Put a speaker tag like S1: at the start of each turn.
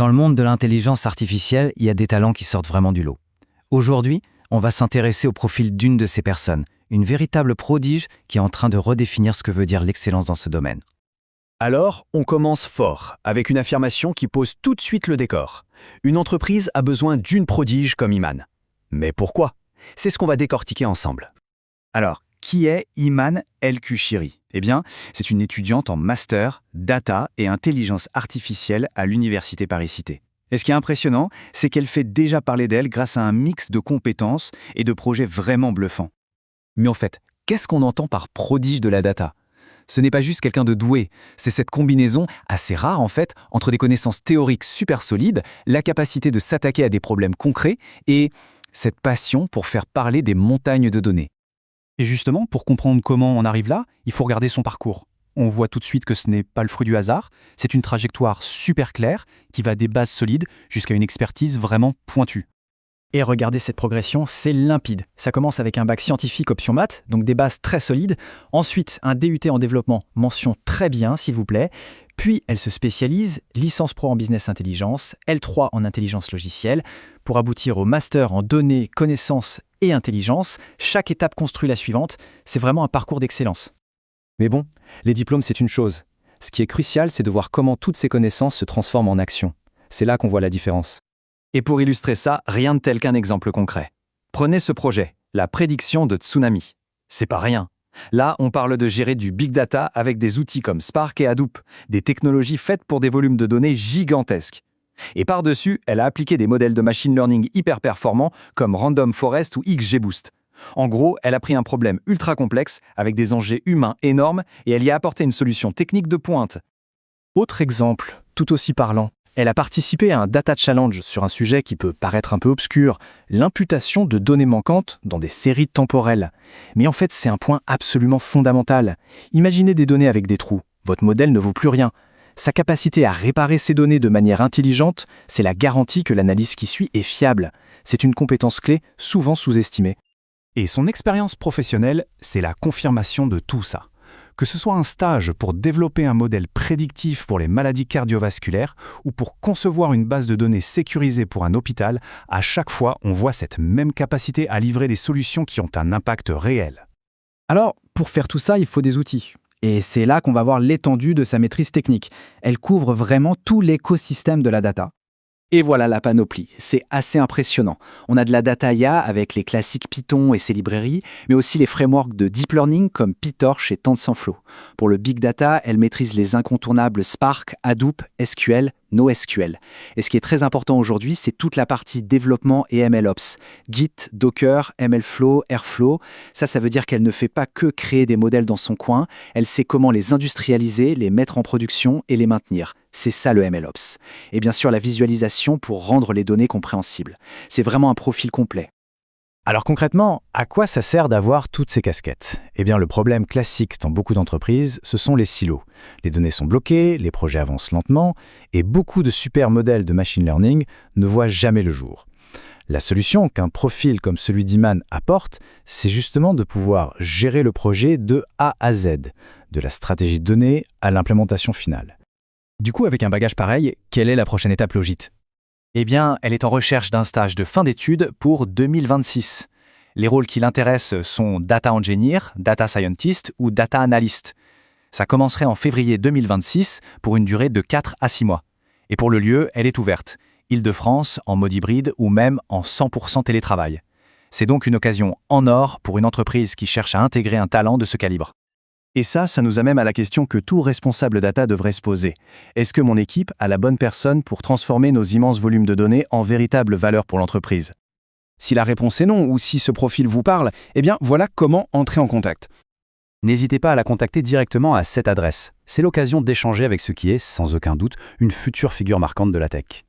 S1: Dans le monde de l'intelligence artificielle, il y a des talents qui sortent vraiment du lot. Aujourd'hui, on va s'intéresser au profil d'une de ces personnes, une véritable prodige qui est en train de redéfinir ce que veut dire l'excellence dans ce domaine.
S2: Alors, on commence fort, avec une affirmation qui pose tout de suite le décor. Une entreprise a besoin d'une prodige comme Iman. Mais pourquoi? C'est ce qu'on va décortiquer ensemble.
S3: Alors, qui est Iman El-Kushiri? Eh bien, c'est une étudiante en master, data et intelligence artificielle à l'Université Paris-Cité. Et ce qui est impressionnant, c'est qu'elle fait déjà parler d'elle grâce à un mix de compétences et de projets vraiment bluffants.
S2: Mais en fait, qu'est-ce qu'on entend par prodige de la data? Ce n'est pas juste quelqu'un de doué, c'est cette combinaison, assez rare en fait, entre des connaissances théoriques super solides, la capacité de s'attaquer à des problèmes concrets et cette passion pour faire parler des montagnes de données.
S4: Et justement, pour comprendre comment on arrive là, il faut regarder son parcours. On voit tout de suite que ce n'est pas le fruit du hasard, c'est une trajectoire super claire qui va des bases solides jusqu'à une expertise vraiment pointue.
S5: Et regardez cette progression, c'est limpide. Ça commence avec un bac scientifique option maths, donc des bases très solides. Ensuite, un DUT en développement, mention très bien s'il vous plaît. Puis, elle se spécialise, licence pro en business intelligence, L3 en intelligence logicielle, pour aboutir au master en données, connaissances et intelligence. Chaque étape construit la suivante. C'est vraiment un parcours d'excellence.
S2: Mais bon, les diplômes c'est une chose. Ce qui est crucial, c'est de voir comment toutes ces connaissances se transforment en action. C'est là qu'on voit la différence.
S3: Et pour illustrer ça, rien de tel qu'un exemple concret. Prenez ce projet, la prédiction de tsunami. C'est pas rien. Là, on parle de gérer du big data avec des outils comme Spark et Hadoop, des technologies faites pour des volumes de données gigantesques. Et par-dessus, elle a appliqué des modèles de machine learning hyper performants comme Random Forest ou XGBoost. En gros, elle a pris un problème ultra complexe avec des enjeux humains énormes et elle y a apporté une solution technique de pointe.
S4: Autre exemple, tout aussi parlant. Elle a participé à un data challenge sur un sujet qui peut paraître un peu obscur, l'imputation de données manquantes dans des séries temporelles. Mais en fait, c'est un point absolument fondamental. Imaginez des données avec des trous. Votre modèle ne vaut plus rien. Sa capacité à réparer ces données de manière intelligente, c'est la garantie que l'analyse qui suit est fiable. C'est une compétence clé, souvent sous-estimée.
S6: Et son expérience professionnelle, c'est la confirmation de tout ça. Que ce soit un stage pour développer un modèle prédictif pour les maladies cardiovasculaires ou pour concevoir une base de données sécurisée pour un hôpital, à chaque fois, on voit cette même capacité à livrer des solutions qui ont un impact réel.
S5: Alors, pour faire tout ça, il faut des outils. Et c'est là qu'on va voir l'étendue de sa maîtrise technique. Elle couvre vraiment tout l'écosystème de la data.
S3: Et voilà la panoplie, c'est assez impressionnant. On a de la data IA avec les classiques Python et ses librairies, mais aussi les frameworks de deep learning comme PyTorch et TensorFlow. Pour le big data, elle maîtrise les incontournables Spark, Hadoop, SQL, NoSQL. Et ce qui est très important aujourd'hui, c'est toute la partie développement et MLOps. Git, Docker, MLflow, Airflow. Ça veut dire qu'elle ne fait pas que créer des modèles dans son coin, elle sait comment les industrialiser, les mettre en production et les maintenir. C'est ça le MLOps. Et bien sûr, la visualisation pour rendre les données compréhensibles. C'est vraiment un profil complet.
S4: Alors concrètement, à quoi ça sert d'avoir toutes ces casquettes? Eh bien, le problème classique dans beaucoup d'entreprises, ce sont les silos. Les données sont bloquées, les projets avancent lentement, et beaucoup de super modèles de machine learning ne voient jamais le jour. La solution qu'un profil comme celui d'Iman apporte, c'est justement de pouvoir gérer le projet de A à Z, de la stratégie de données à l'implémentation finale.
S5: Du coup, avec un bagage pareil, quelle est la prochaine étape Logit?
S3: Eh bien, elle est en recherche d'un stage de fin d'études pour 2026. Les rôles qui l'intéressent sont Data Engineer, Data Scientist ou Data Analyst. Ça commencerait en février 2026 pour une durée de 4 à 6 mois. Et pour le lieu, elle est ouverte. Île-de-France, en mode hybride ou même en 100% télétravail. C'est donc une occasion en or pour une entreprise qui cherche à intégrer un talent de ce calibre. Et ça nous amène à la question que tout responsable data devrait se poser. Est-ce que mon équipe a la bonne personne pour transformer nos immenses volumes de données en véritable valeur pour l'entreprise?
S7: Si la réponse est non ou si ce profil vous parle, eh bien voilà comment entrer en contact.
S2: N'hésitez pas à la contacter directement à cette adresse. C'est l'occasion d'échanger avec ce qui est, sans aucun doute, une future figure marquante de la tech.